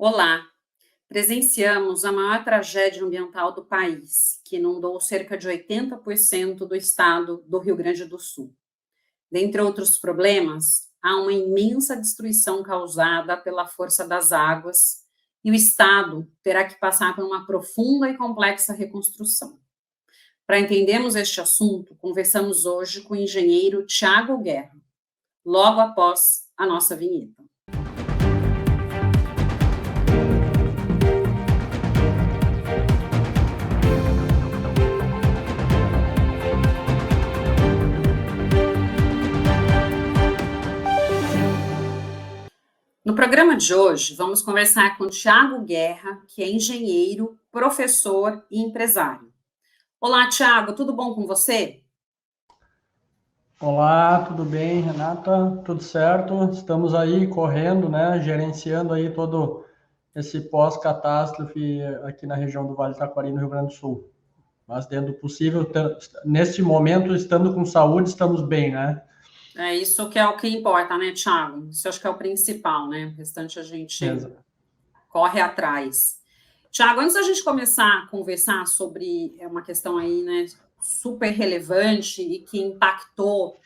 Olá, presenciamos a maior tragédia ambiental do país, que inundou cerca de 80% do estado do Rio Grande do Sul. Dentre outros problemas, há uma imensa destruição causada pela força das águas e o estado terá que passar por uma profunda e complexa reconstrução. Para entendermos este assunto, conversamos hoje com o engenheiro Tiago Guerra, logo após a nossa vinheta. No programa de hoje, vamos conversar com Tiago Guerra, que é engenheiro, professor e empresário. Olá, Tiago, tudo bom com você? Olá, tudo bem, Renata? Tudo certo? Estamos aí correndo, né? Gerenciando aí todo esse pós-catástrofe aqui na região do Vale do Taquari, no Rio Grande do Sul. Mas dentro do possível, neste momento, estando com saúde, estamos bem, né? É isso que é o que importa, né, Tiago? Isso eu acho que é o principal, né? O restante a gente Exato. corre atrás. Tiago, antes da gente começar a conversar sobre uma questão aí, né, super relevante e que impactou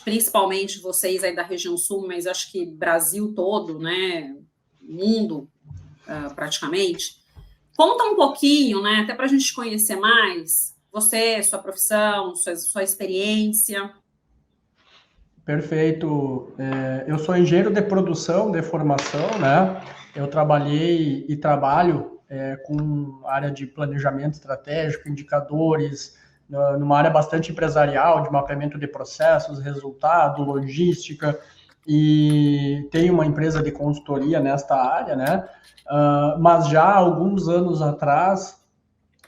principalmente vocês aí da região sul, mas acho que Brasil todo, né, mundo praticamente. Conta um pouquinho, né, até para a gente conhecer mais, você, sua profissão, sua experiência. Perfeito. Eu sou engenheiro de produção, de formação, né? Eu trabalhei e trabalho com área de planejamento estratégico, indicadores, numa área bastante empresarial, de mapeamento de processos, resultado, logística, e tenho uma empresa de consultoria nesta área, né? Mas já há alguns anos atrás,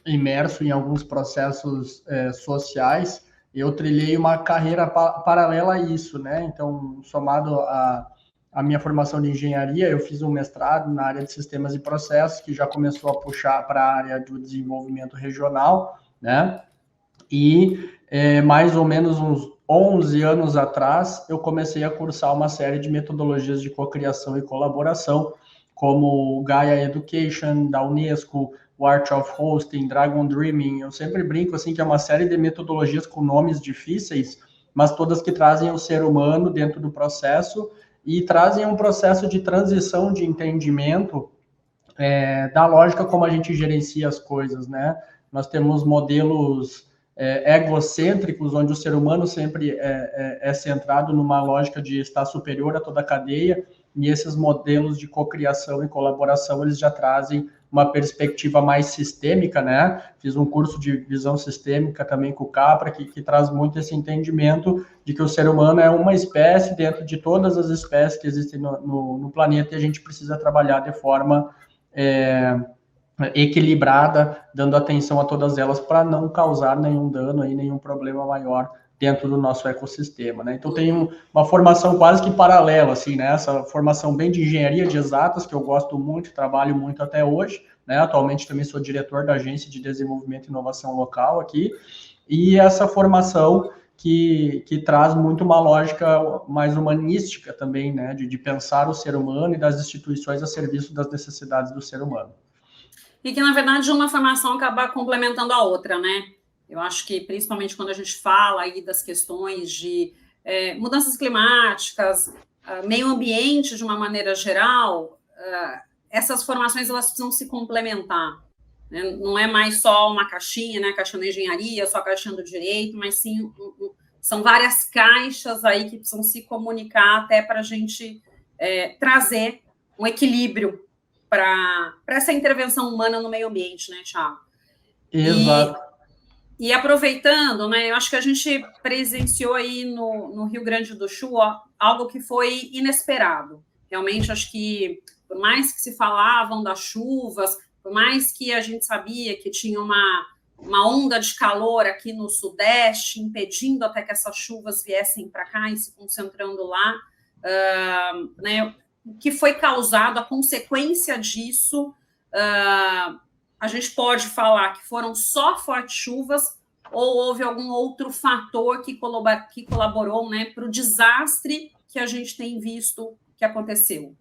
imerso em alguns processos sociais, eu trilhei uma carreira paralela a isso, né? Então, somado a minha formação de engenharia, eu fiz um mestrado na área de sistemas e processos, que já começou a puxar para a área do desenvolvimento regional, né? E mais ou menos uns 11 anos atrás, eu comecei a cursar uma série de metodologias de cocriação e colaboração, como o Gaia Education, da Unesco, o Art of Hosting, Dragon Dreaming. Eu sempre brinco assim que é uma série de metodologias com nomes difíceis, mas todas que trazem o ser humano dentro do processo e trazem um processo de transição de entendimento da lógica como a gente gerencia as coisas, né? Nós temos modelos egocêntricos, onde o ser humano sempre é centrado numa lógica de estar superior a toda a cadeia, e esses modelos de cocriação e colaboração, eles já trazem uma perspectiva mais sistêmica, né? Fiz um curso de visão sistêmica também com o Capra, que traz muito esse entendimento de que o ser humano é uma espécie dentro de todas as espécies que existem no planeta, e a gente precisa trabalhar de forma equilibrada, dando atenção a todas elas para não causar nenhum dano aí, nenhum problema maior dentro do nosso ecossistema, né? Então tem uma formação quase que paralela, assim, né? Essa formação bem de engenharia de exatas, que eu gosto muito, trabalho muito até hoje, né? Atualmente também sou diretor da Agência de Desenvolvimento e Inovação Local aqui, e essa formação que traz muito uma lógica mais humanística também, né? De pensar o ser humano e das instituições a serviço das necessidades do ser humano. E que, na verdade, uma formação acaba complementando a outra, né? Eu acho que, principalmente quando a gente fala aí das questões de mudanças climáticas, meio ambiente de uma maneira geral, essas formações elas precisam se complementar. Né? Não é mais só uma caixinha, né? Caixinha da engenharia, só a caixinha do direito, mas sim são várias caixas aí que precisam se comunicar até para a gente trazer um equilíbrio para essa intervenção humana no meio ambiente, né, Thiago? Exato. E aproveitando, né, eu acho que a gente presenciou aí no Rio Grande do Sul algo que foi inesperado. Realmente, acho que, por mais que se falavam das chuvas, por mais que a gente sabia que tinha uma onda de calor aqui no Sudeste, impedindo até que essas chuvas viessem para cá e se concentrando lá, né, o que foi causado, a consequência disso, a gente pode falar que foram só fortes chuvas ou houve algum outro fator que colaborou, né, para o desastre que a gente tem visto que aconteceu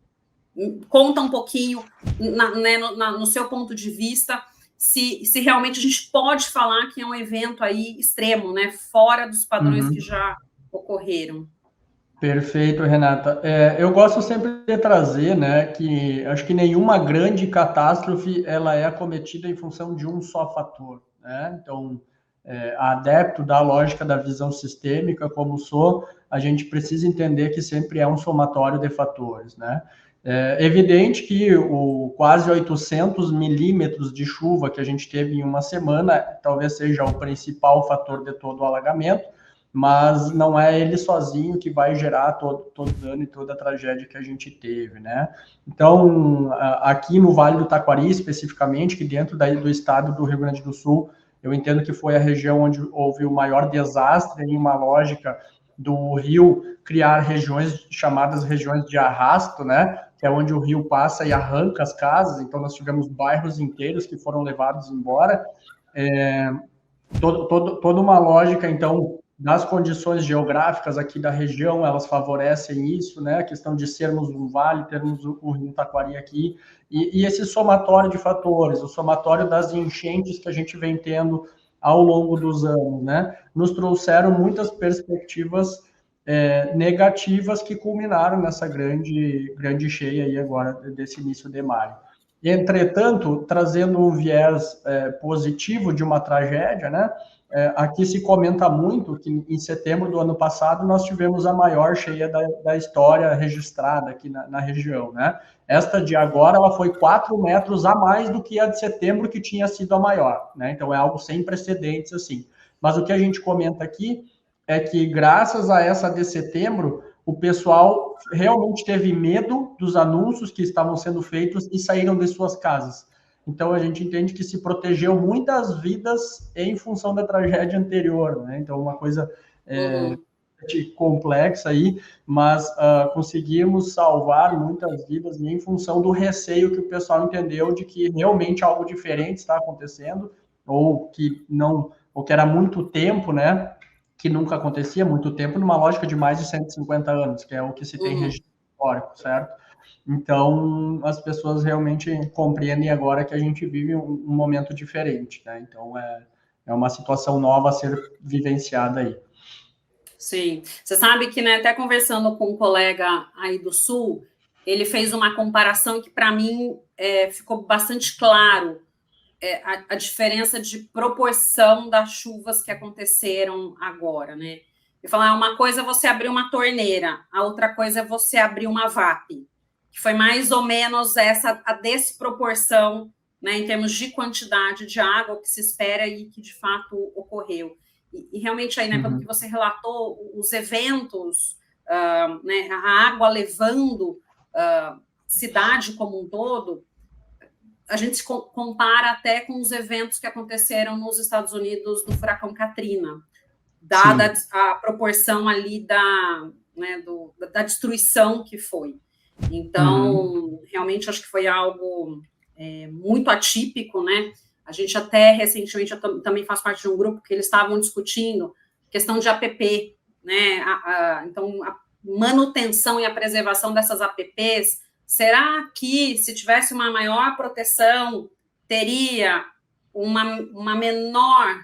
conta um pouquinho, né, no seu ponto de vista, se realmente a gente pode falar que é um evento aí extremo, né, fora dos padrões que já ocorreram. Perfeito, Renata. Eu gosto sempre de trazer, né, que acho que nenhuma grande catástrofe ela é acometida em função de um só fator, né? Então, adepto da lógica da visão sistêmica, como sou, a gente precisa entender que sempre é um somatório de fatores, né? É evidente que o quase 800 milímetros de chuva que a gente teve em uma semana talvez seja o principal fator de todo o alagamento, mas não é ele sozinho que vai gerar todo o dano e toda a tragédia que a gente teve, né? Então, aqui no Vale do Taquari, especificamente, que dentro do estado do Rio Grande do Sul, eu entendo que foi a região onde houve o maior desastre em uma lógica do rio criar regiões chamadas regiões de arrasto, né? Que é onde o rio passa e arranca as casas. Então, nós tivemos bairros inteiros que foram levados embora. Toda uma lógica, então, das condições geográficas aqui da região, elas favorecem isso, né? A questão de sermos um vale, termos o Rio Taquari aqui, e esse somatório de fatores, o somatório das enchentes que a gente vem tendo ao longo dos anos, né? Nos trouxeram muitas perspectivas negativas que culminaram nessa grande cheia aí agora, desse início de maio. Entretanto, trazendo um viés positivo de uma tragédia, né? Aqui se comenta muito que em setembro do ano passado nós tivemos a maior cheia da história registrada aqui na região, né? Esta de agora, ela foi 4 metros a mais do que a de setembro, que tinha sido a maior, né? Então é algo sem precedentes, assim. Mas o que a gente comenta aqui é que, graças a essa de setembro, o pessoal realmente teve medo dos anúncios que estavam sendo feitos e saíram de suas casas. Então, a gente entende que se protegeu muitas vidas em função da tragédia anterior, né? Então, uma coisa complexa aí, mas conseguimos salvar muitas vidas em função do receio que o pessoal entendeu de que realmente algo diferente está acontecendo, ou que era muito tempo, né? Que nunca acontecia, muito tempo, numa lógica de mais de 150 anos, que é o que se tem registro histórico, certo? Então, as pessoas realmente compreendem agora que a gente vive um momento diferente, né? Então, é uma situação nova a ser vivenciada aí. Sim. Você sabe que, né, até conversando com um colega aí do Sul, ele fez uma comparação que, para mim, ficou bastante claro a diferença de proporção das chuvas que aconteceram agora, né? Ele falou, uma coisa é você abrir uma torneira, a outra coisa é você abrir uma VAP, que foi mais ou menos a desproporção, né, em termos de quantidade de água que se espera e que de fato ocorreu. E realmente aí, né, pelo que você relatou, os eventos, né, a água levando cidade como um todo, a gente se compara até com os eventos que aconteceram nos Estados Unidos do furacão Katrina, dada a proporção ali da destruição que foi. Então, realmente, acho que foi algo muito atípico, né? A gente até, recentemente, eu também faço parte de um grupo que eles estavam discutindo questão de APP, né? Então, a manutenção e a preservação dessas APPs, será que, se tivesse uma maior proteção, teria uma menor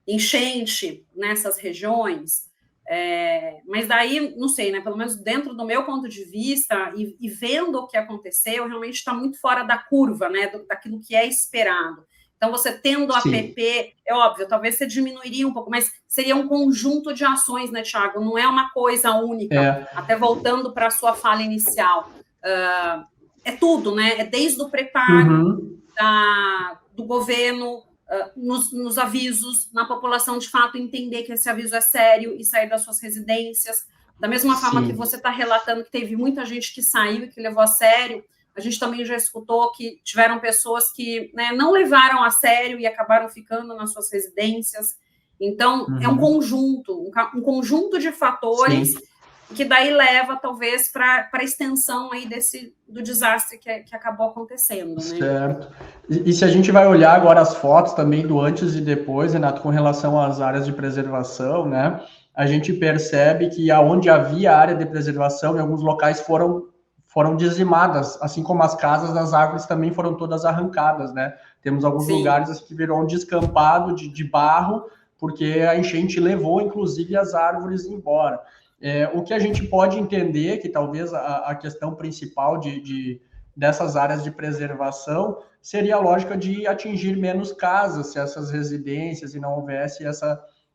enchente nessas regiões? Mas daí, não sei, né? Pelo menos dentro do meu ponto de vista e vendo o que aconteceu, realmente está muito fora da curva, né? Daquilo que é esperado. Então, você tendo a APP, é óbvio, talvez você diminuiria um pouco, mas seria um conjunto de ações, né, Thiago? Não é uma coisa única. Até voltando para a sua fala inicial, é tudo, né? É desde o preparo do governo, nos avisos, na população de fato entender que esse aviso é sério e sair das suas residências. Da mesma forma que você está relatando que teve muita gente que saiu e que levou a sério, a gente também já escutou que tiveram pessoas que, né, não levaram a sério e acabaram ficando nas suas residências. Então, é um conjunto de fatores que daí leva, talvez, para a extensão aí do desastre que acabou acontecendo, né? Certo. E se a gente vai olhar agora as fotos também do antes e depois, Renato, com relação às áreas de preservação, né? A gente percebe que aonde havia área de preservação, em alguns locais foram dizimadas, assim como as casas, as árvores também foram todas arrancadas, né? Temos alguns Sim. lugares que virou um descampado de barro, porque a enchente levou, inclusive, as árvores embora. O que a gente pode entender, que talvez a questão principal dessas áreas de preservação seria a lógica de atingir menos casas, se essas residências e não houvesse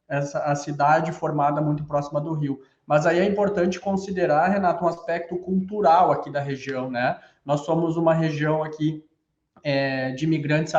a cidade formada muito próxima do rio. Mas aí é importante considerar, Renato, um aspecto cultural aqui da região, né? Nós somos uma região aqui de imigrantes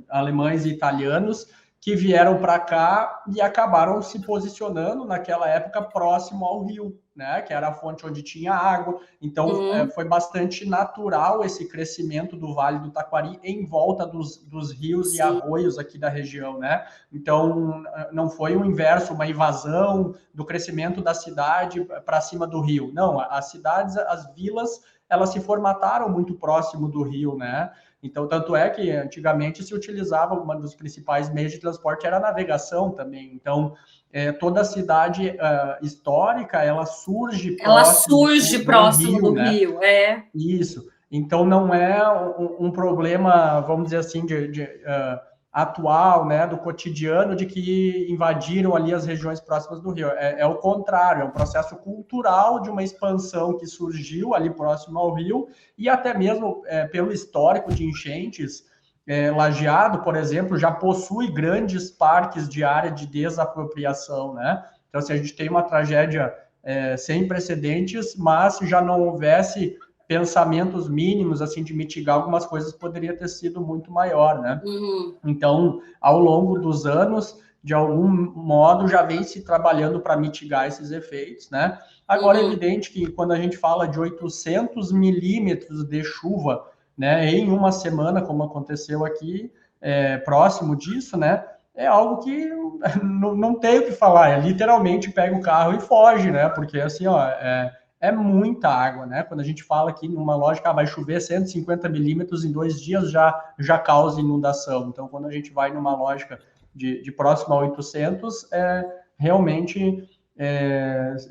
alemães e italianos que vieram para cá e acabaram se posicionando naquela época próximo ao rio, né? Que era a fonte onde tinha água. Então, foi bastante natural esse crescimento do Vale do Taquari em volta dos rios e arroios aqui da região, né? Então, não foi o inverso, uma invasão do crescimento da cidade para cima do rio. Não, as cidades, as vilas, elas se formataram muito próximo do rio, né? Então, tanto é que antigamente se utilizava, um dos principais meios de transporte era a navegação também. Então, toda a cidade histórica, ela surge próximo do né? rio, Isso. Então, não é um problema, vamos dizer assim, atual, né, do cotidiano, de que invadiram ali as regiões próximas do rio. É o contrário, é um processo cultural de uma expansão que surgiu ali próximo ao rio, e até mesmo pelo histórico de enchentes. Lajeado, por exemplo, já possui grandes parques de área de desapropriação, né? Então, se a gente tem uma tragédia sem precedentes, mas se já não houvesse pensamentos mínimos assim de mitigar algumas coisas, poderia ter sido muito maior, né? Então, ao longo dos anos, de algum modo, já vem se trabalhando para mitigar esses efeitos, né? Agora, é evidente que quando a gente fala de 800 milímetros de chuva, né, em uma semana, como aconteceu aqui, próximo disso, né, é algo que não tem o que falar, literalmente pega o carro e foge, né, porque assim, ó, é muita água, né? Quando a gente fala aqui numa lógica, vai chover 150 milímetros em 2 dias, já causa inundação. Então, quando a gente vai numa lógica de próximo a 800, realmente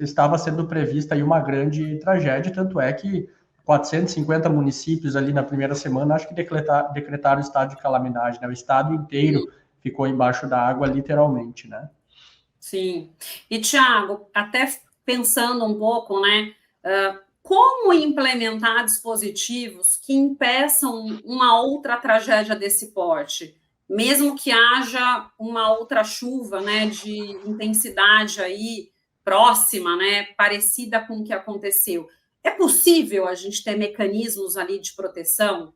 estava sendo prevista aí uma grande tragédia, tanto é que 450 municípios ali na primeira semana, acho que decretaram estado de calamidade, né? O estado inteiro ficou embaixo da água, literalmente, né? Sim. E, Thiago, até pensando um pouco, né? Como implementar dispositivos que impeçam uma outra tragédia desse porte, mesmo que haja uma outra chuva, né, de intensidade aí próxima, né, parecida com o que aconteceu? É possível a gente ter mecanismos ali de proteção?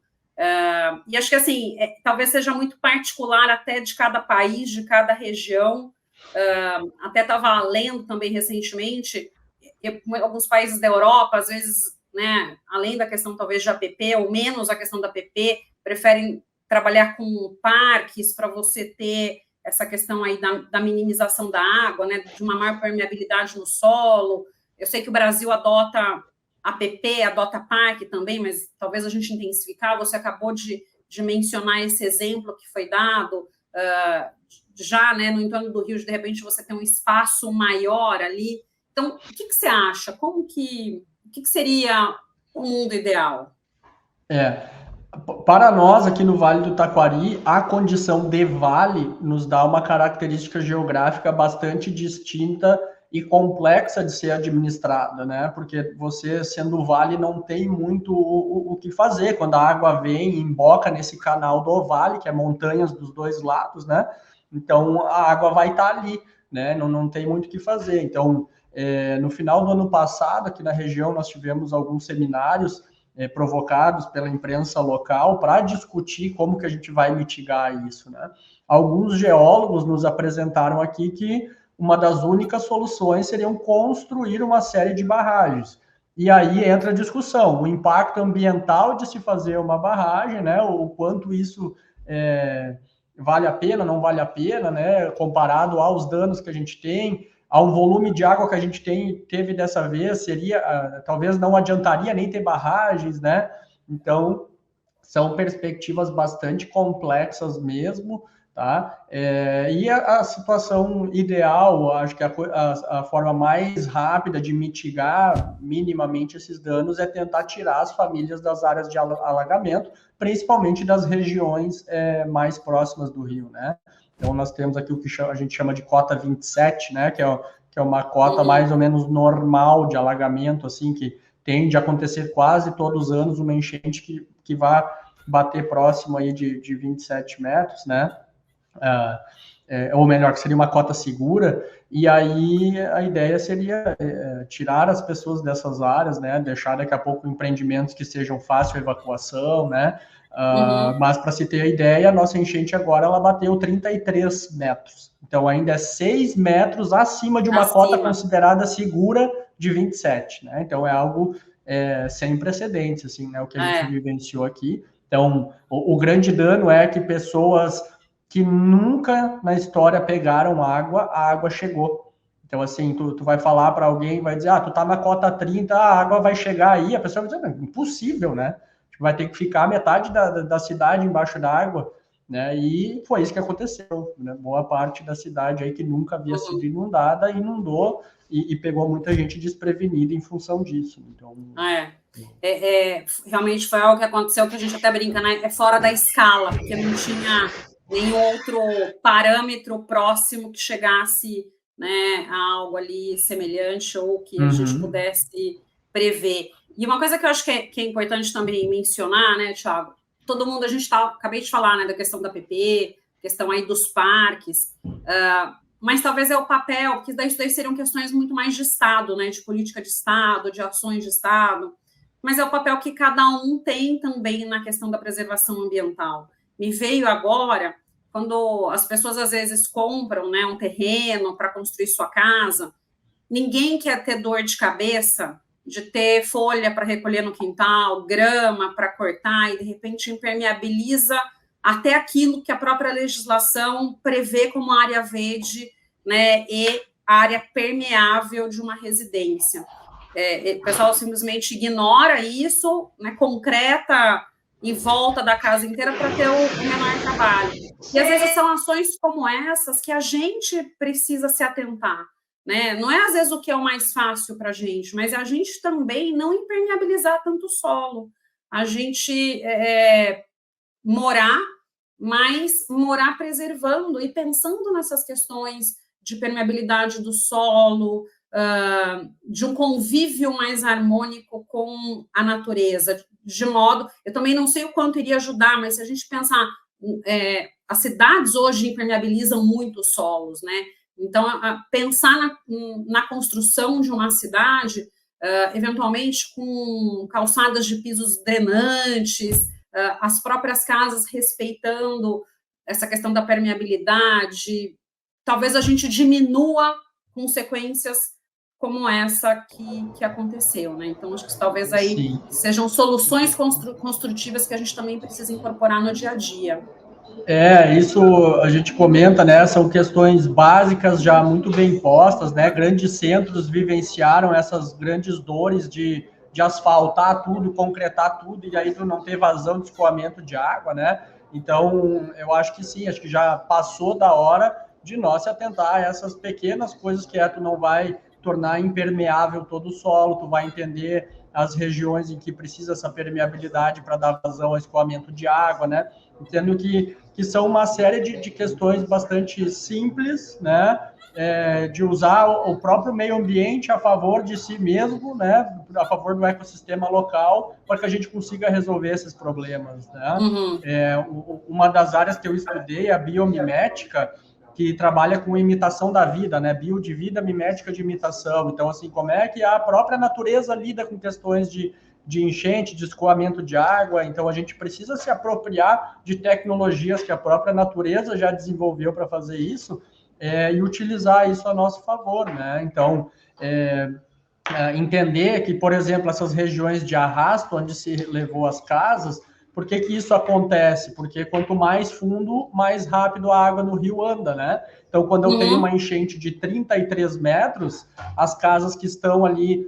E acho que assim, talvez seja muito particular até de cada país, de cada região. Até estava lendo também recentemente, alguns países da Europa, às vezes, né, além da questão talvez de APP, ou menos a questão da APP, preferem trabalhar com parques para você ter essa questão aí da minimização da água, né, de uma maior permeabilidade no solo. Eu sei que o Brasil adota APP, adota parque também, mas talvez a gente intensificar. Você acabou de mencionar esse exemplo que foi dado, já, né, no entorno do Rio, de repente você tem um espaço maior ali. Então, o que você acha? O que seria o mundo ideal? Para nós aqui no Vale do Taquari, a condição de vale nos dá uma característica geográfica bastante distinta e complexa de ser administrada, né? Porque você, sendo vale, não tem muito o que fazer. Quando a água vem e emboca nesse canal do vale, que é montanhas dos dois lados, né? Então, a água vai estar ali, né? Não tem muito o que fazer. Então, no final do ano passado, aqui na região, nós tivemos alguns seminários provocados pela imprensa local para discutir como que a gente vai mitigar isso, né? Alguns geólogos nos apresentaram aqui que uma das únicas soluções seriam construir uma série de barragens. E aí entra a discussão, o impacto ambiental de se fazer uma barragem, né? O quanto isso vale a pena, não vale a pena, né? Comparado aos danos que a gente tem, ao volume de água que a gente teve dessa vez, talvez não adiantaria nem ter barragens, né? Então, são perspectivas bastante complexas mesmo, tá? E a situação ideal, acho que a forma mais rápida de mitigar minimamente esses danos é tentar tirar as famílias das áreas de alagamento, principalmente das regiões mais próximas do rio, né? Então, nós temos aqui o que a gente chama de cota 27, né? Que é uma cota mais ou menos normal de alagamento, assim, que tende a acontecer quase todos os anos uma enchente que vai bater próximo aí de 27 metros, né? Ou melhor, que seria uma cota segura, e aí a ideia seria tirar as pessoas dessas áreas, né? Deixar daqui a pouco empreendimentos que sejam fácil evacuação, né? Mas para se ter a ideia, a nossa enchente agora ela bateu 33 metros. Então ainda é 6 metros acima de uma cota considerada segura de 27, né? Então é algo sem precedentes, assim, né? O que a gente vivenciou aqui. Então, o grande dano é que pessoas que nunca na história pegaram água, a água chegou. Então, assim, tu vai falar para alguém, vai dizer, tu tá na cota 30, a água vai chegar aí, a pessoa vai dizer, impossível, né? Vai ter que ficar metade da cidade embaixo da água, né? E foi isso que aconteceu, né? Boa parte da cidade aí que nunca havia sido inundada, inundou e pegou muita gente desprevenida em função disso. Então, realmente foi algo que aconteceu que a gente até brinca, né? É fora da escala, porque não tinha nenhum outro parâmetro próximo que chegasse, né, a algo ali semelhante ou que a gente pudesse prever. E uma coisa que eu acho que é importante também mencionar, né, Thiago? Todo mundo, acabei de falar, né, da questão da PP, questão aí dos parques, mas talvez é o papel, porque isso daí seriam questões muito mais de Estado, né, de política de Estado, de ações de Estado, mas é o papel que cada um tem também na questão da preservação ambiental. Me veio agora, quando as pessoas às vezes compram, né, um terreno para construir sua casa, ninguém quer ter dor de cabeça de ter folha para recolher no quintal, grama para cortar e de repente impermeabiliza até aquilo que a própria legislação prevê como área verde, né, e área permeável de uma residência. O pessoal simplesmente ignora isso, né, concreta em volta da casa inteira para ter o menor trabalho. E às vezes são ações como essas que a gente precisa se atentar, né? Não é às vezes o que é o mais fácil para a gente, mas a gente também não impermeabilizar tanto o solo, a gente morar, mas morar preservando e pensando nessas questões de permeabilidade do solo, de um convívio mais harmônico com a natureza, de modo... Eu também não sei o quanto iria ajudar, mas se a gente pensar... as cidades hoje impermeabilizam muito os solos, né? Então, pensar na construção de uma cidade, eventualmente com calçadas de pisos drenantes, as próprias casas respeitando essa questão da permeabilidade, talvez a gente diminua consequências como essa que aconteceu, né? Então, acho que talvez aí sejam soluções construtivas que a gente também precisa incorporar no dia a dia. Isso a gente comenta, né? São questões básicas já muito bem postas, né? Grandes centros vivenciaram essas grandes dores de asfaltar tudo, concretar tudo, e aí tu não ter vazão de escoamento de água, né? Então, eu acho que sim, acho que já passou da hora de nós se atentar a essas pequenas coisas que tu não vai tornar impermeável todo o solo, tu vai entender as regiões em que precisa essa permeabilidade para dar vazão ao escoamento de água, né? Entendo que são uma série de questões bastante simples, né? De usar o próprio meio ambiente a favor de si mesmo, né? A favor do ecossistema local, para que a gente consiga resolver esses problemas, né? Uma das áreas que eu estudei, a biomimética, que trabalha com imitação da vida, né? Bio de vida, mimética de imitação. Então, assim, como é que a própria natureza lida com questões de enchente, de escoamento de água? Então, a gente precisa se apropriar de tecnologias que a própria natureza já desenvolveu para fazer isso e utilizar isso a nosso favor, né? Então, entender que, por exemplo, essas regiões de arrasto, onde se levou as casas, por que isso acontece? Porque quanto mais fundo, mais rápido a água no rio anda, né? Então, quando eu tenho uma enchente de 33 metros, as casas que estão ali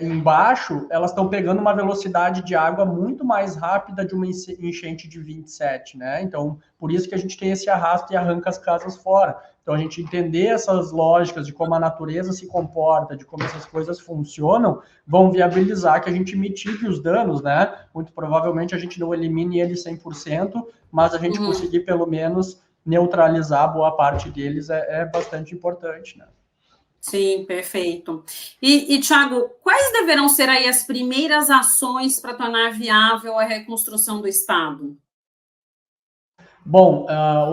embaixo, elas estão pegando uma velocidade de água muito mais rápida de uma enchente de 27, né? Então, por isso que a gente tem esse arrasto e arranca as casas fora. Então, a gente entender essas lógicas de como a natureza se comporta, de como essas coisas funcionam, vão viabilizar que a gente mitigue os danos, né? Muito provavelmente a gente não elimine eles 100%, mas a gente conseguir pelo menos neutralizar boa parte deles é bastante importante, né? Sim, perfeito. E Thiago, quais deverão ser aí as primeiras ações para tornar viável a reconstrução do Estado? Bom,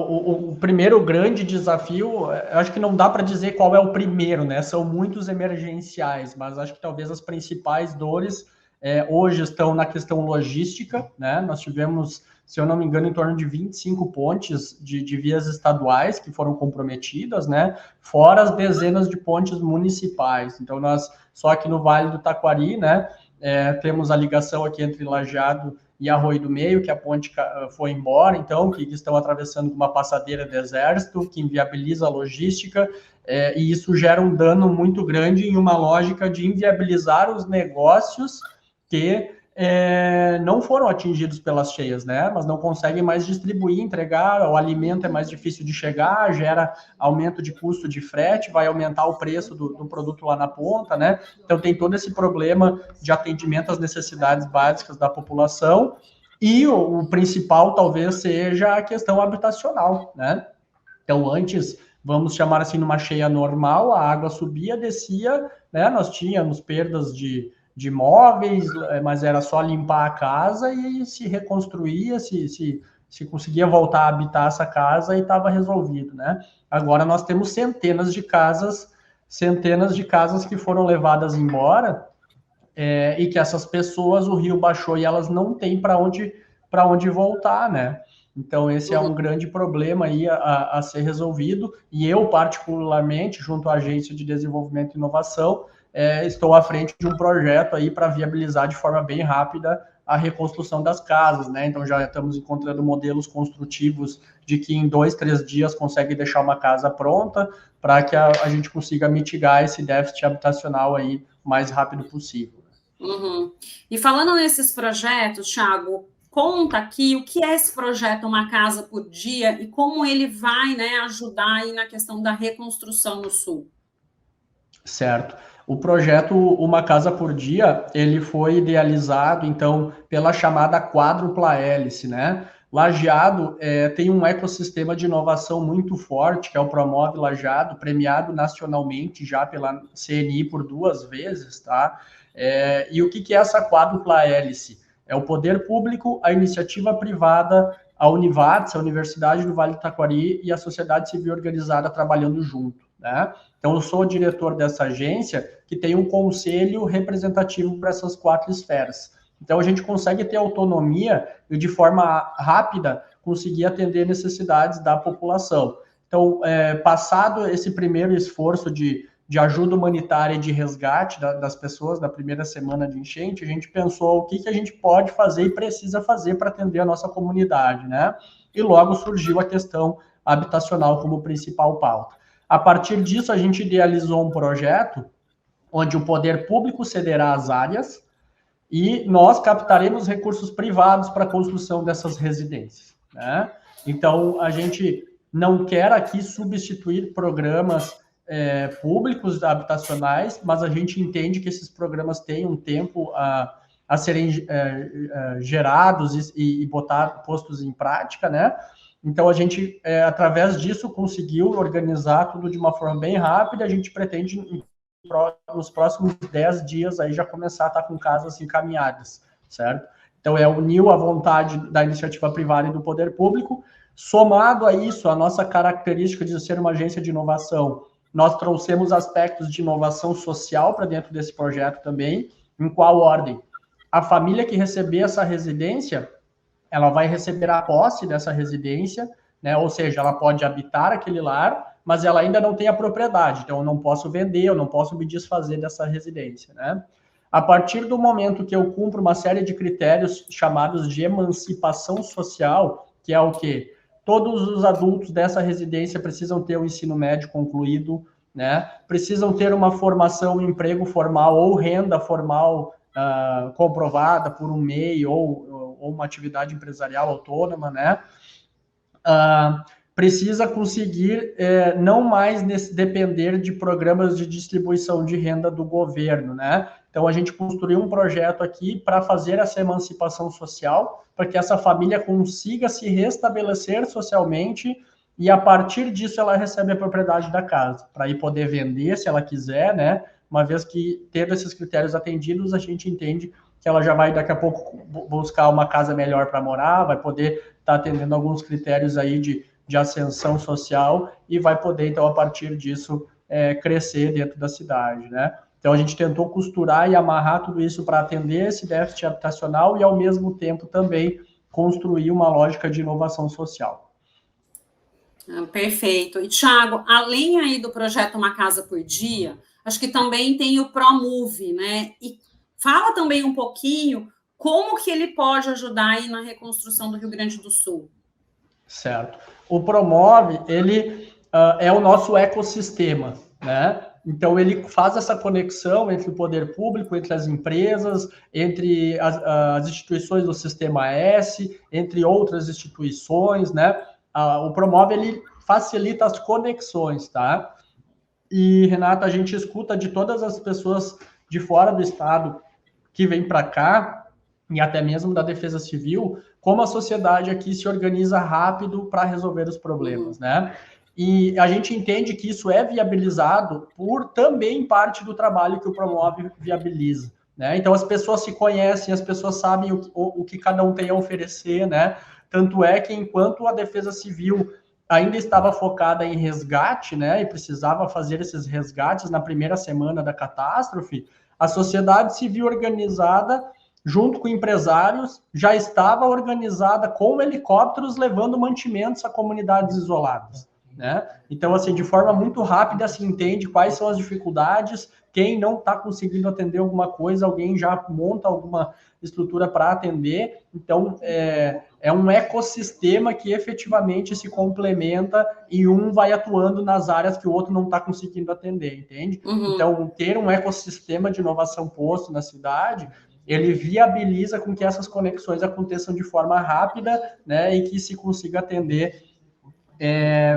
o primeiro grande desafio, acho que não dá para dizer qual é o primeiro, né? São muitos emergenciais, mas acho que talvez as principais dores hoje estão na questão logística, né? Nós tivemos, se eu não me engano, em torno de 25 pontes de vias estaduais que foram comprometidas, né? Fora as dezenas de pontes municipais. Então, nós, só aqui no Vale do Taquari, né? Temos a ligação aqui entre Lajeado e Arroio do Meio, que a ponte foi embora, então, que estão atravessando uma passadeira do Exército, que inviabiliza a logística, e isso gera um dano muito grande em uma lógica de inviabilizar os negócios que não foram atingidos pelas cheias, né? Mas não conseguem mais distribuir, entregar, o alimento é mais difícil de chegar, gera aumento de custo de frete, vai aumentar o preço do produto lá na ponta, né? Então tem todo esse problema de atendimento às necessidades básicas da população, e o principal talvez seja a questão habitacional, né? Então antes, vamos chamar assim, numa cheia normal, a água subia, descia, né? Nós tínhamos perdas de móveis, mas era só limpar a casa e se reconstruía, se conseguia voltar a habitar essa casa e estava resolvido, né? Agora nós temos centenas de casas que foram levadas embora, e que essas pessoas, o rio baixou e elas não têm para onde voltar, né? Então, esse é um grande problema aí a ser resolvido, e eu, particularmente, junto à Agência de Desenvolvimento e Inovação, estou à frente de um projeto aí para viabilizar de forma bem rápida a reconstrução das casas, né? Então, já estamos encontrando modelos construtivos de que em 2, 3 dias consegue deixar uma casa pronta para que a gente consiga mitigar esse déficit habitacional aí o mais rápido possível. E falando nesses projetos, Thiago, conta aqui o que é esse projeto Uma Casa por Dia e como ele vai, né, ajudar aí na questão da reconstrução no Sul. Certo. O projeto Uma Casa por Dia, ele foi idealizado, então, pela chamada quádrupla hélice, né? Lajeado tem um ecossistema de inovação muito forte, que é o Promove Lajeado, premiado nacionalmente já pela CNI por 2 vezes, tá? E o que é essa quádrupla hélice? É o poder público, a iniciativa privada, a Univates, a Universidade do Vale do Taquari e a sociedade civil organizada trabalhando junto, né? Então, eu sou o diretor dessa agência que tem um conselho representativo para essas 4 esferas. Então, a gente consegue ter autonomia e, de forma rápida, conseguir atender necessidades da população. Então, passado esse primeiro esforço de ajuda humanitária e de resgate das pessoas na primeira semana de enchente, a gente pensou o que a gente pode fazer e precisa fazer para atender a nossa comunidade, né? E logo surgiu a questão habitacional como principal pauta. A partir disso, a gente idealizou um projeto onde o poder público cederá as áreas e nós captaremos recursos privados para a construção dessas residências, né? Então, a gente não quer aqui substituir programas públicos habitacionais, mas a gente entende que esses programas têm um tempo a serem gerados e postos em prática, né? Então, a gente, através disso, conseguiu organizar tudo de uma forma bem rápida. A gente pretende, nos próximos 10 dias, aí já começar a estar com casas encaminhadas, certo? Então, uniu a vontade da iniciativa privada e do poder público, somado a isso, a nossa característica de ser uma agência de inovação. Nós trouxemos aspectos de inovação social para dentro desse projeto também. Em qual ordem? A família que receber essa residência, ela vai receber a posse dessa residência, né? Ou seja, ela pode habitar aquele lar, mas ela ainda não tem a propriedade, então eu não posso vender, eu não posso me desfazer dessa residência, né? A partir do momento que eu cumpro uma série de critérios chamados de emancipação social, que é o quê? Todos os adultos dessa residência precisam ter o ensino médio concluído, né? Precisam ter uma formação, um emprego formal ou renda formal comprovada por um MEI ou uma atividade empresarial autônoma, né? Precisa conseguir não mais depender de programas de distribuição de renda do governo, né? Então, a gente construiu um projeto aqui para fazer essa emancipação social, para que essa família consiga se restabelecer socialmente e, a partir disso, ela recebe a propriedade da casa, para aí poder vender, se ela quiser, né? Uma vez que, tendo esses critérios atendidos, a gente entende que ela já vai, daqui a pouco, buscar uma casa melhor para morar, vai poder estar atendendo alguns critérios aí de ascensão social e vai poder, então, a partir disso, crescer dentro da cidade, né? Então, a gente tentou costurar e amarrar tudo isso para atender esse déficit habitacional e, ao mesmo tempo, também construir uma lógica de inovação social. Perfeito. E, Thiago, além aí do projeto Uma Casa por Dia, acho que também tem o Promove, né? E fala também um pouquinho como que ele pode ajudar aí na reconstrução do Rio Grande do Sul. Certo. O Promove, ele é o nosso ecossistema, né? Então, ele faz essa conexão entre o poder público, entre as empresas, entre as instituições do Sistema S, entre outras instituições, né? O Promove, ele facilita as conexões, tá? E, Renata, a gente escuta de todas as pessoas de fora do estado que vêm para cá, e até mesmo da Defesa Civil, como a sociedade aqui se organiza rápido para resolver os problemas, né? E a gente entende que isso é viabilizado por também parte do trabalho que o Promove viabiliza, né? Então, as pessoas se conhecem, as pessoas sabem o que cada um tem a oferecer, né? Tanto é que, enquanto a Defesa Civil ainda estava focada em resgate, né, e precisava fazer esses resgates na primeira semana da catástrofe, a sociedade civil organizada, junto com empresários, já estava organizada com helicópteros levando mantimentos a comunidades isoladas, né? Então, assim, de forma muito rápida se entende quais são as dificuldades, quem não está conseguindo atender alguma coisa, alguém já monta alguma estrutura para atender. Então, é um ecossistema que efetivamente se complementa e um vai atuando nas áreas que o outro não está conseguindo atender, entende? Então, ter um ecossistema de inovação posto na cidade, ele viabiliza com que essas conexões aconteçam de forma rápida, né, e que se consiga atender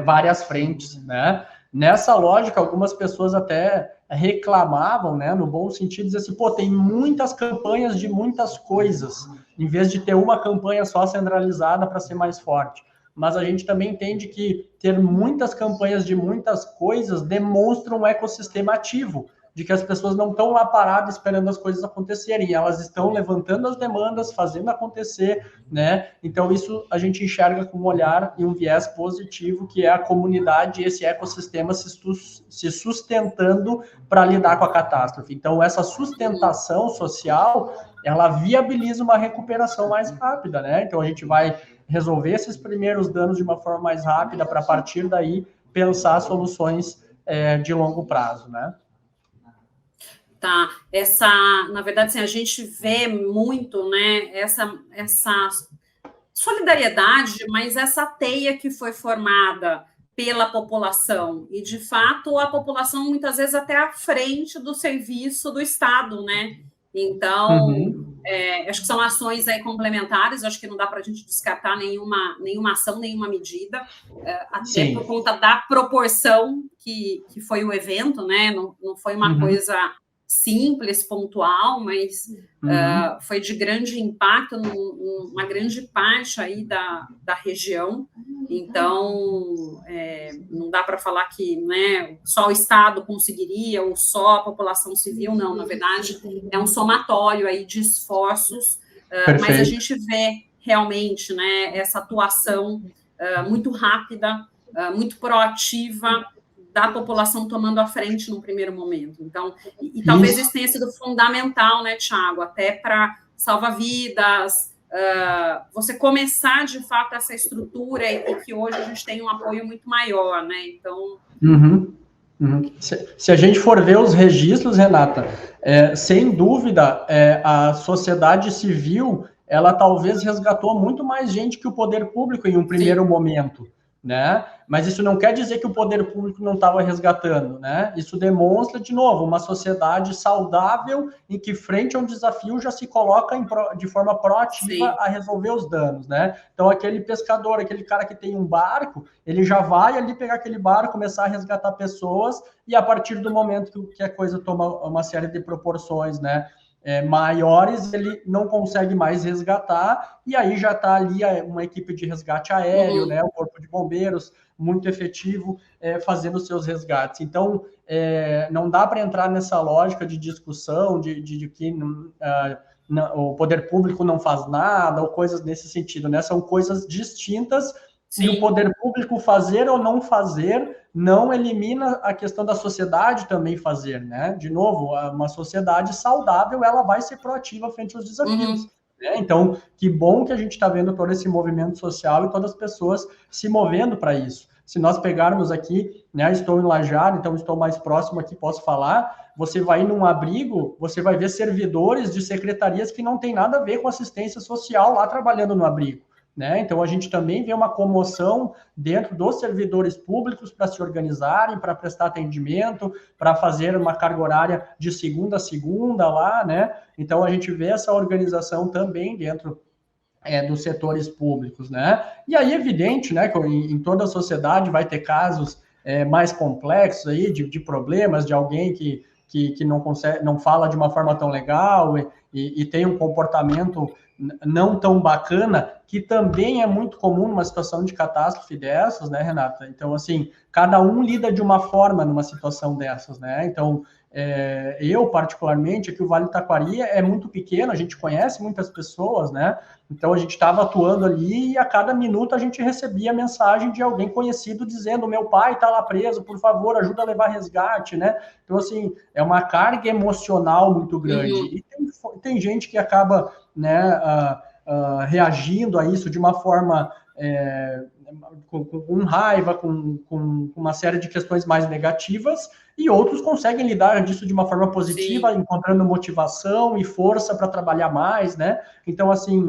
várias frentes, né? Nessa lógica, algumas pessoas até reclamavam, né, no bom sentido, dizer assim, pô, tem muitas campanhas de muitas coisas, em vez de ter uma campanha só centralizada para ser mais forte. Mas a gente também entende que ter muitas campanhas de muitas coisas demonstra um ecossistema ativo, de que as pessoas não estão lá paradas esperando as coisas acontecerem, elas estão levantando as demandas, fazendo acontecer, né? Então, isso a gente enxerga com um olhar e um viés positivo, que é a comunidade e esse ecossistema se sustentando para lidar com a catástrofe. Então, essa sustentação social, ela viabiliza uma recuperação mais rápida, né? Então, a gente vai resolver esses primeiros danos de uma forma mais rápida, para, a partir daí, pensar soluções de longo prazo, né? Tá, na verdade, assim, a gente vê muito, né, essa solidariedade, mas essa teia que foi formada pela população, e, de fato, a população, muitas vezes, até à frente do serviço do Estado, né? Então, acho que são ações aí complementares, acho que não dá para a gente descartar nenhuma ação, nenhuma medida, até por conta da proporção que foi o evento, né? Não foi uma coisa simples, pontual, mas foi de grande impacto numa grande parte aí da região. Então, não dá para falar que, né, só o Estado conseguiria, ou só a população civil, não. Na verdade, é um somatório aí de esforços, mas a gente vê realmente, né, essa atuação muito rápida, muito proativa, da população tomando a frente no primeiro momento. Então, e talvez isso tenha sido fundamental, né, Thiago, até para salvar vidas, você começar, de fato, essa estrutura, e que hoje a gente tem um apoio muito maior, né? Então... Se a gente for ver os registros, Renata, sem dúvida, a sociedade civil, ela talvez resgatou muito mais gente que o poder público em um primeiro momento, né? Mas isso não quer dizer que o poder público não estava resgatando, né? Isso demonstra, de novo, uma sociedade saudável em que, frente a um desafio, já se coloca de forma proativa Sim. a resolver os danos, né? Então, aquele pescador, aquele cara que tem um barco, ele já vai ali pegar aquele barco, começar a resgatar pessoas, e a partir do momento que a coisa toma uma série de proporções, né? Maiores, ele não consegue mais resgatar, e aí já está ali uma equipe de resgate aéreo, né, o corpo de bombeiros, muito efetivo, fazendo seus resgates. Então, não dá para entrar nessa lógica de discussão de que o poder público não faz nada, ou coisas nesse sentido, né? São coisas distintas. Sim. E o poder público fazer ou não fazer não elimina a questão da sociedade também fazer, né? De novo, uma sociedade saudável, ela vai ser proativa frente aos desafios. Né? Então, que bom que a gente está vendo todo esse movimento social e todas as pessoas se movendo para isso. Se nós pegarmos aqui, né, estou em Lajeado, então estou mais próximo aqui, posso falar, você vai ir num abrigo, você vai ver servidores de secretarias que não tem nada a ver com assistência social lá trabalhando no abrigo. Né? Então, a gente também vê uma comoção dentro dos servidores públicos para se organizarem, para prestar atendimento, para fazer uma carga horária de segunda a segunda lá, né? Então, a gente vê essa organização também dentro dos setores públicos, né? E aí, evidente, né, que em toda a sociedade vai ter casos mais complexos aí, de problemas, de alguém que não consegue, não fala de uma forma tão legal e tem um comportamento não tão bacana, que também é muito comum numa situação de catástrofe dessas, né, Renata? Então, assim, cada um lida de uma forma numa situação dessas, né? Então, eu, particularmente, aqui o Vale do Taquari é muito pequeno, a gente conhece muitas pessoas, né? Então, a gente estava atuando ali e a cada minuto a gente recebia mensagem de alguém conhecido dizendo: meu pai está lá preso, por favor, ajuda a levar resgate, né? Então, assim, é uma carga emocional muito grande. E tem gente que acaba, né, reagindo a isso de uma forma com raiva, com uma série de questões mais negativas, e outros conseguem lidar disso de uma forma positiva, sim, encontrando motivação e força para trabalhar mais, né? Então, assim,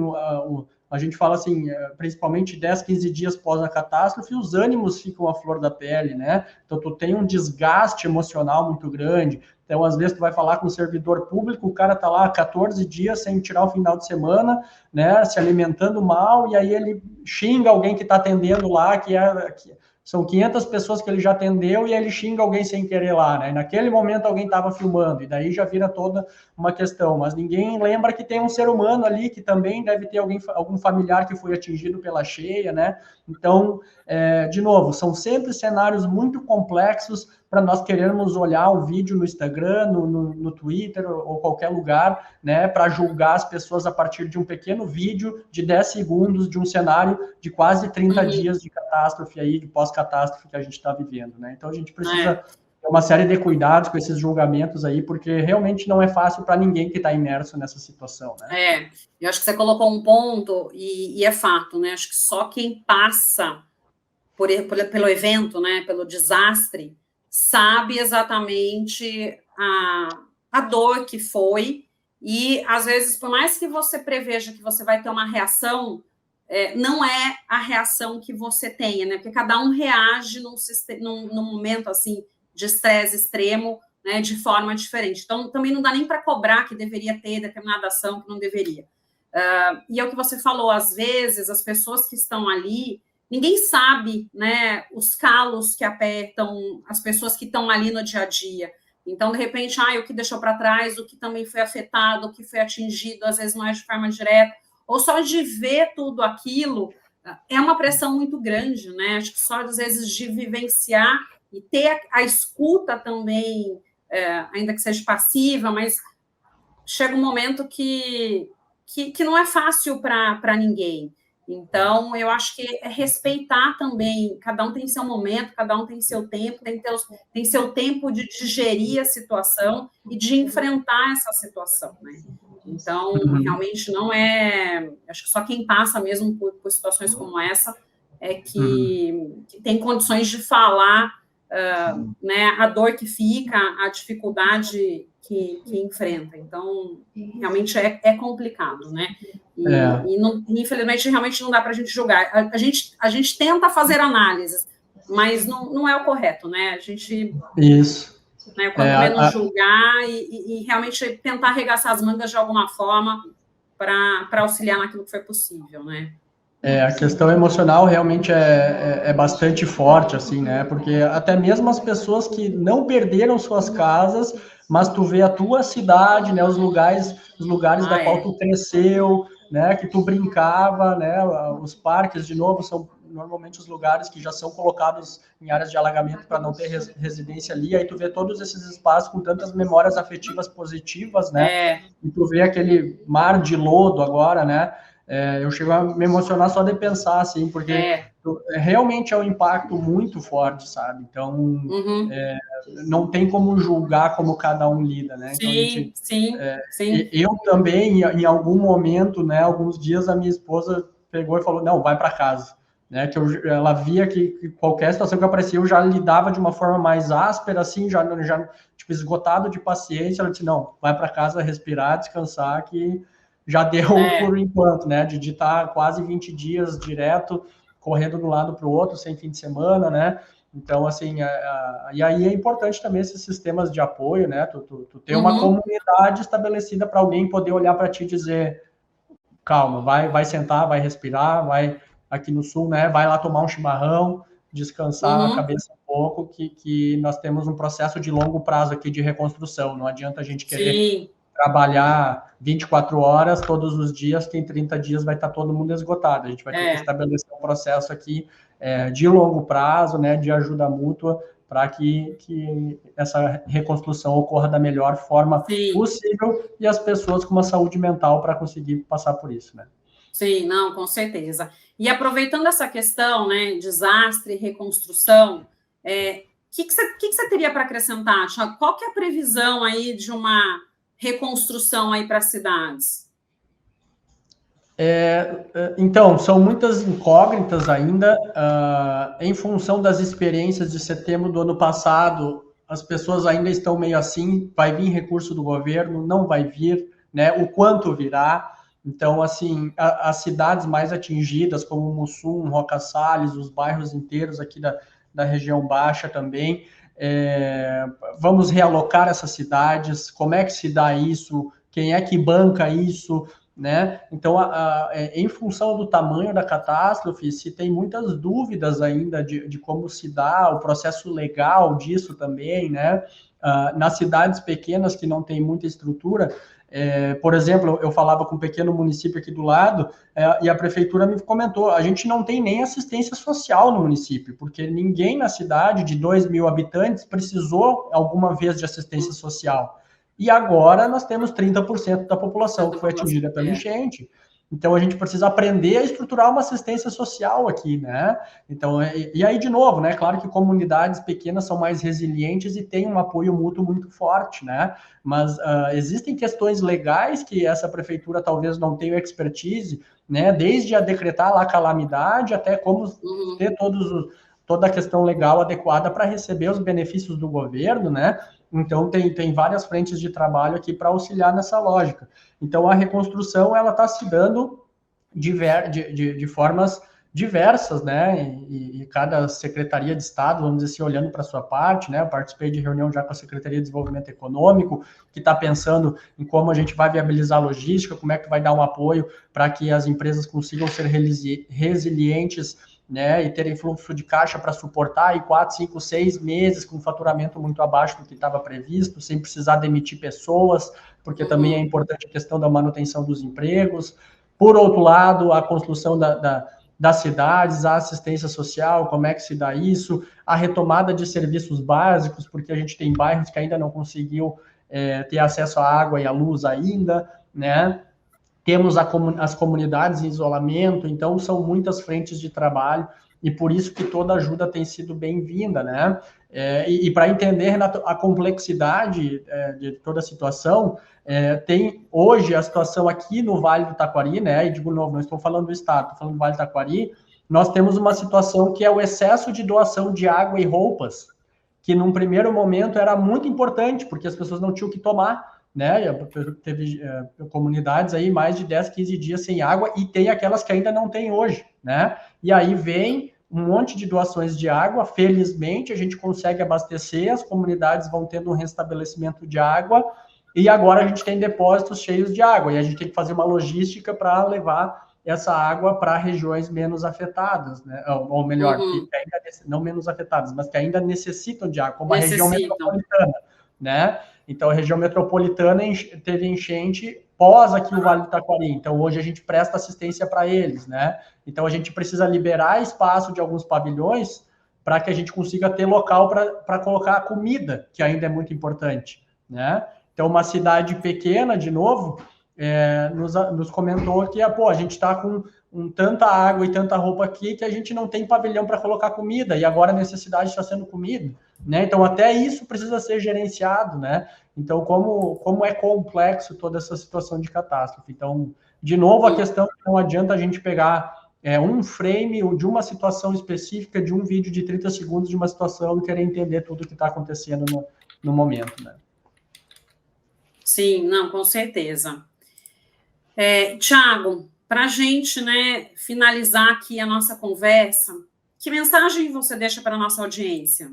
a gente fala assim, principalmente 10, 15 dias após a catástrofe, os ânimos ficam à flor da pele, né? Então, tu tem um desgaste emocional muito grande. Então, às vezes, tu vai falar com o servidor público, o cara tá lá 14 dias sem tirar o final de semana, né, se alimentando mal, e aí ele xinga alguém que está atendendo lá, que são 500 pessoas que ele já atendeu, e ele xinga alguém sem querer lá, né? E naquele momento alguém estava filmando, e daí já vira toda uma questão. Mas ninguém lembra que tem um ser humano ali, que também deve ter algum familiar que foi atingido pela cheia, né? Então, de novo, são sempre cenários muito complexos para nós querermos olhar o vídeo no Instagram, no Twitter ou qualquer lugar, né, para julgar as pessoas a partir de um pequeno vídeo de 10 segundos de um cenário de quase 30 dias de catástrofe aí, de pós-catástrofe que a gente está vivendo, né? Então a gente precisa ter uma série de cuidados com esses julgamentos aí, porque realmente não é fácil para ninguém que está imerso nessa situação, né? Eu acho que você colocou um ponto e é fato, né? Acho que só quem passa pelo evento, né, pelo desastre, sabe exatamente a dor que foi, e às vezes, por mais que você preveja que você vai ter uma reação, não é a reação que você tenha, né? Porque cada um reage num momento assim de estresse extremo, né, de forma diferente. Então, também não dá nem para cobrar que deveria ter determinada ação que não deveria. E é o que você falou, às vezes as pessoas que estão ali, ninguém sabe, né, os calos que apertam as pessoas que estão ali no dia a dia. Então, de repente, o que deixou para trás, o que também foi afetado, o que foi atingido, às vezes não é de forma direta, ou só de ver tudo aquilo, é uma pressão muito grande, né? Acho que só, às vezes, de vivenciar e ter a escuta também, ainda que seja passiva, mas chega um momento que não é fácil para ninguém. Então, eu acho que é respeitar também, cada um tem seu momento, cada um tem seu tempo, tem seu tempo de digerir a situação e de enfrentar essa situação, né? Então, realmente não é... Acho que só quem passa mesmo por situações como essa é que tem condições de falar né, a dor que fica, a dificuldade que enfrenta. Então, realmente é complicado, né? E não, infelizmente, realmente não dá para a gente julgar. A gente tenta fazer análises, mas não é o correto, né? A gente... Isso. Né, quanto menos julgar e realmente tentar arregaçar as mangas de alguma forma para auxiliar naquilo que foi possível, né? A questão emocional realmente é bastante forte, assim, né? Porque até mesmo as pessoas que não perderam suas casas, mas tu vê a tua cidade, né? Os lugares da qual tu cresceu, né? Que tu brincava, né? Os parques, de novo, são normalmente os lugares que já são colocados em áreas de alagamento para não ter residência ali. Aí tu vê todos esses espaços com tantas memórias afetivas positivas, né? E tu vê aquele mar de lodo agora, né? Eu chego a me emocionar só de pensar, assim, porque realmente é um impacto muito forte, sabe? Então, não tem como julgar como cada um lida, né? Então, sim. Eu também, em algum momento, né, alguns dias, a minha esposa pegou e falou, não, vai para casa. Né, ela via que qualquer situação que aparecia, eu já lidava de uma forma mais áspera, assim, já tipo, esgotado de paciência. Ela disse, não, vai para casa respirar, descansar, que já deu por enquanto, né? De estar quase 20 dias direto, correndo de um lado para o outro, sem fim de semana, né? Então, assim, e aí é importante também esses sistemas de apoio, né? Tu ter uma comunidade estabelecida para alguém poder olhar para ti e dizer, calma, vai sentar, vai respirar, vai aqui no sul, né? Vai lá tomar um chimarrão, descansar a cabeça um pouco, que nós temos um processo de longo prazo aqui de reconstrução. Não adianta a gente querer trabalhar 24 horas todos os dias, que em 30 dias vai estar todo mundo esgotado. A gente vai ter que estabelecer um processo aqui de longo prazo, né, de ajuda mútua, para que essa reconstrução ocorra da melhor forma possível e as pessoas com uma saúde mental para conseguir passar por isso, né? Sim, não, com certeza. E aproveitando essa questão, né, desastre, reconstrução, que você teria para acrescentar, Thiago? Qual que é a previsão aí de uma reconstrução aí para as cidades? Então, são muitas incógnitas ainda, em função das experiências de setembro do ano passado, as pessoas ainda estão meio assim, vai vir recurso do governo, não vai vir, né? O quanto virá. Então, assim, as cidades mais atingidas, como Mussum, Roca Salles, os bairros inteiros aqui da região baixa também, vamos realocar essas cidades, como é que se dá isso, quem é que banca isso, né? Então, em função do tamanho da catástrofe, se tem muitas dúvidas ainda de como se dá o processo legal disso também, né? Nas cidades pequenas que não tem muita estrutura, por exemplo, eu falava com um pequeno município aqui do lado, e a prefeitura me comentou, a gente não tem nem assistência social no município, porque ninguém na cidade de 2.000 habitantes precisou alguma vez de assistência social. E agora nós temos 30% da população que foi atingida pela enchente. Então, a gente precisa aprender a estruturar uma assistência social aqui, né? Então, e aí, de novo, né? Claro que comunidades pequenas são mais resilientes e têm um apoio mútuo muito forte, né? Mas existem questões legais que essa prefeitura talvez não tenha expertise, né? Desde a decretar lá a calamidade até como ter toda a questão legal adequada para receber os benefícios do governo, né? Então, tem várias frentes de trabalho aqui para auxiliar nessa lógica. Então, a reconstrução, ela está se dando de formas diversas, né? E cada secretaria de Estado, vamos dizer assim, olhando para a sua parte, né? Eu participei de reunião já com a Secretaria de Desenvolvimento Econômico, que está pensando em como a gente vai viabilizar a logística, como é que vai dar um apoio para que as empresas consigam ser resilientes, né, e terem fluxo de caixa para suportar aí 4, 5, 6 meses com faturamento muito abaixo do que estava previsto, sem precisar demitir pessoas, porque também é importante a questão da manutenção dos empregos. Por outro lado, a construção das cidades, a assistência social, como é que se dá isso, a retomada de serviços básicos, porque a gente tem bairros que ainda não conseguiu ter acesso à água e à luz ainda, né? Temos as comunidades em isolamento, então são muitas frentes de trabalho e por isso que toda ajuda tem sido bem-vinda, né? E para entender, Renato, a complexidade de toda a situação, tem hoje a situação aqui no Vale do Taquari, né? E digo novo, não estou falando do estado, estou falando do Vale do Taquari, nós temos uma situação que é o excesso de doação de água e roupas. que num primeiro momento era muito importante, porque as pessoas não tinham o que tomar, né? Teve comunidades aí mais de 10, 15 dias sem água, e tem aquelas que ainda não tem hoje, né? E aí vem um monte de doações de água, felizmente a gente consegue abastecer, as comunidades vão tendo um restabelecimento de água, e agora a gente tem depósitos cheios de água, e a gente tem que fazer uma logística para levar essa água para regiões menos afetadas, né? Ou melhor, que ainda não menos afetadas, mas que ainda necessitam de água, como a região metropolitana, né? Então, a região metropolitana teve enchente pós aqui o Vale do Taquari. Então, hoje a gente presta assistência para eles, né? Então, a gente precisa liberar espaço de alguns pavilhões para que a gente consiga ter local para colocar a comida, que ainda é muito importante, né? Então, uma cidade pequena, de novo, nos comentou que a gente está com tanta água e tanta roupa aqui que a gente não tem pavilhão para colocar comida, e agora a necessidade está sendo comida, né? Então, até isso precisa ser gerenciado, né? Então, como é complexo toda essa situação de catástrofe. Então, de novo, a questão que não adianta a gente pegar um frame de uma situação específica, de um vídeo de 30 segundos de uma situação e querer entender tudo o que está acontecendo no momento, né? Sim, não, com certeza. Tiago, para a gente, né, finalizar aqui a nossa conversa, que mensagem você deixa para a nossa audiência?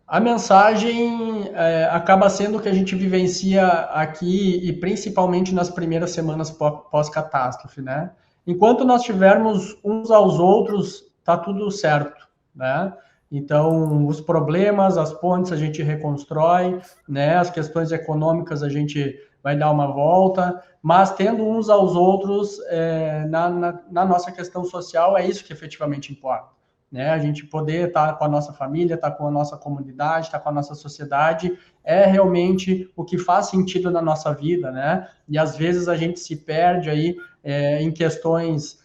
A mensagem acaba sendo o que a gente vivencia aqui, e principalmente nas primeiras semanas pós-catástrofe, né? Enquanto nós tivermos uns aos outros, tá tudo certo, né? Então, os problemas, as pontes a gente reconstrói, né? As questões econômicas a gente vai dar uma volta, mas tendo uns aos outros na nossa questão social, é isso que efetivamente importa, né? A gente poder estar com a nossa família, estar com a nossa comunidade, estar com a nossa sociedade, é realmente o que faz sentido na nossa vida, né? E às vezes a gente se perde aí em questões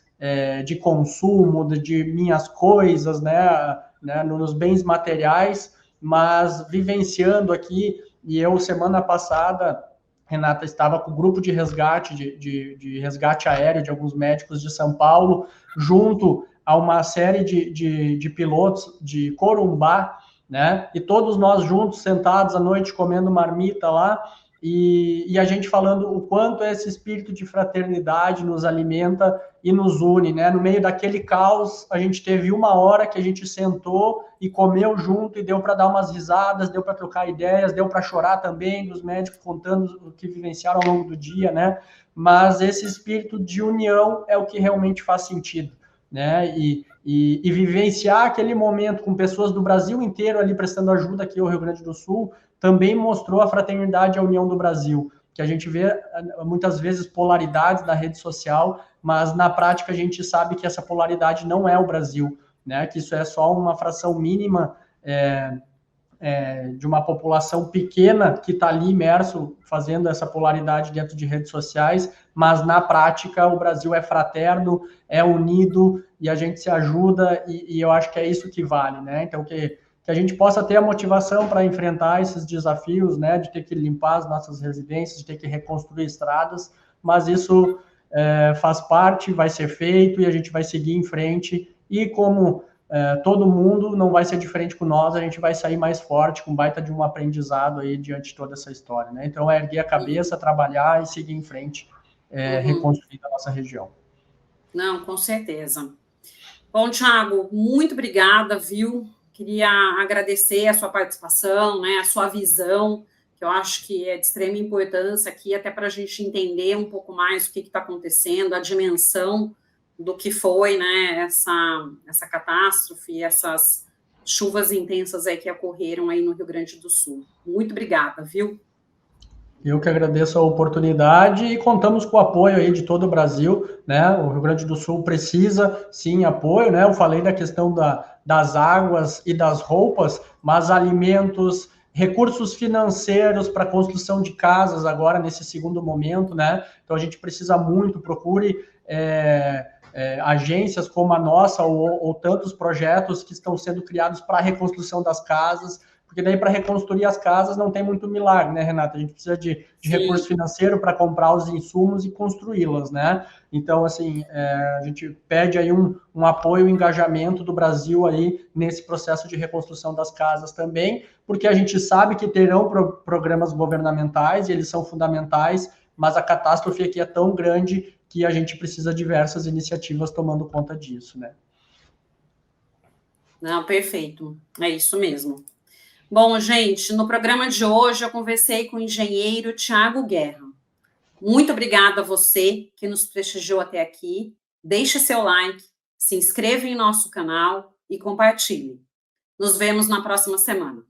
de consumo, de minhas coisas, né? Nos bens materiais, mas vivenciando aqui, e eu semana passada, Renata, estava com o grupo de resgate, de resgate aéreo de alguns médicos de São Paulo, junto a uma série de pilotos de Corumbá, né? E todos nós juntos, sentados à noite, comendo marmita lá, e a gente falando o quanto esse espírito de fraternidade nos alimenta e nos une, né? No meio daquele caos, a gente teve uma hora que a gente sentou e comeu junto, e deu para dar umas risadas, deu para trocar ideias, deu para chorar também, dos médicos contando o que vivenciaram ao longo do dia, né? Mas esse espírito de união é o que realmente faz sentido, né? E vivenciar aquele momento com pessoas do Brasil inteiro ali prestando ajuda aqui ao Rio Grande do Sul também mostrou a fraternidade e a união do Brasil, que a gente vê muitas vezes polaridades na rede social, mas na prática a gente sabe que essa polaridade não é o Brasil, né? Que isso é só uma fração mínima de uma população pequena que está ali imerso fazendo essa polaridade dentro de redes sociais, mas na prática o Brasil é fraterno, é unido, e a gente se ajuda, e eu acho que é isso que vale, né? Então que a gente possa ter a motivação para enfrentar esses desafios, né? De ter que limpar as nossas residências, de ter que reconstruir estradas, mas isso faz parte, vai ser feito, e a gente vai seguir em frente, e como todo mundo, não vai ser diferente com nós, a gente vai sair mais forte, com baita de um aprendizado aí diante de toda essa história, né? Então, é erguer a cabeça, trabalhar e seguir em frente, reconstruindo a nossa região. Não, com certeza. Bom, Tiago, muito obrigada, viu? Queria agradecer a sua participação, né, a sua visão, que eu acho que é de extrema importância aqui, até para a gente entender um pouco mais o que está acontecendo, a dimensão do que foi, né, essa catástrofe, essas chuvas intensas aí que ocorreram aí no Rio Grande do Sul. Muito obrigada, viu? Eu que agradeço a oportunidade, e contamos com o apoio aí de todo o Brasil, né? O Rio Grande do Sul precisa, sim, apoio, né? Eu falei da questão das águas e das roupas, mas alimentos, recursos financeiros para construção de casas agora, nesse segundo momento, né? Então, a gente precisa muito, procure agências como a nossa, ou tantos projetos que estão sendo criados para a reconstrução das casas, porque daí para reconstruir as casas não tem muito milagre, né, Renata? A gente precisa de recurso financeiro para comprar os insumos e construí-las, né? Então, assim, a gente pede aí um apoio, um engajamento do Brasil aí nesse processo de reconstrução das casas também, porque a gente sabe que terão programas governamentais e eles são fundamentais, mas a catástrofe aqui é tão grande que a gente precisa de diversas iniciativas tomando conta disso, né? Não, perfeito. É isso mesmo. Bom, gente, no programa de hoje eu conversei com o engenheiro Tiago Guerra. Muito obrigada a você que nos prestigiou até aqui. Deixe seu like, se inscreva em nosso canal e compartilhe. Nos vemos na próxima semana.